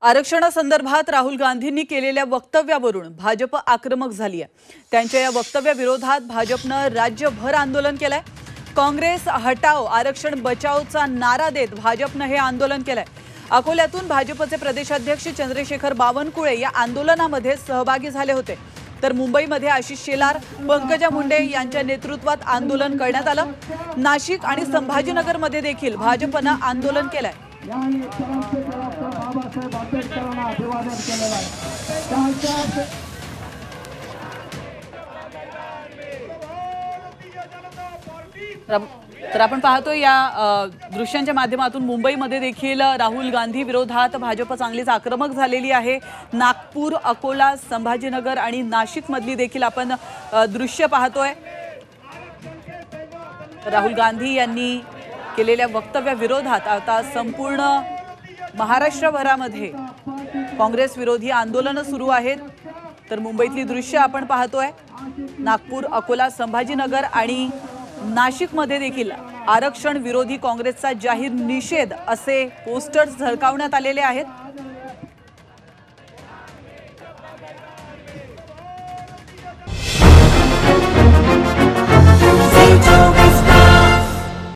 आरक्षणासंदर्भात राहुल गांधींनी केलेल्या वक्तव्यावरून भाजप आक्रमक झाली आहे। त्यांच्या या वक्तव्याविरोधात भाजपनं राज्यभर आंदोलन केलंय। काँग्रेस हटाओ आरक्षण बचाओचा नारा देत भाजपनं हे आंदोलन केलंय। अकोल्यातून भाजपचे प्रदेशाध्यक्ष चंद्रशेखर बावनकुळे या आंदोलनामध्ये सहभागी झाले होते। तर मुंबईमध्ये आशिष शेलार, पंकजा मुंडे यांच्या नेतृत्वात आंदोलन करण्यात आलं। नाशिक आणि संभाजीनगरमध्ये देखील भाजपनं आंदोलन केलंय। तर आपण पाहतो या दृश्यांच्या माध्यमातून मुंबईमध्ये देखील राहुल गांधी विरोधात भाजप चांगलीच आक्रमक झालेली आहे। नागपूर, अकोला, संभाजीनगर आणि नाशिक मधली देखील आपण दृश्य पाहतोय। राहुल गांधी यांनी केलेल्या वक्तव्याविरोधात आता संपूर्ण महाराष्ट्रभरामध्ये काँग्रेस विरोधी आंदोलन सुरू आहेत। तर मुंबईतली दृश्य आपण पाहतोय। नागपूर, अकोला, संभाजीनगर आणि नाशिकमध्ये देखील आरक्षण विरोधी काँग्रेसचा जाहीर निषेध असे पोस्टर्स झळकावण्यात आलेले आहेत।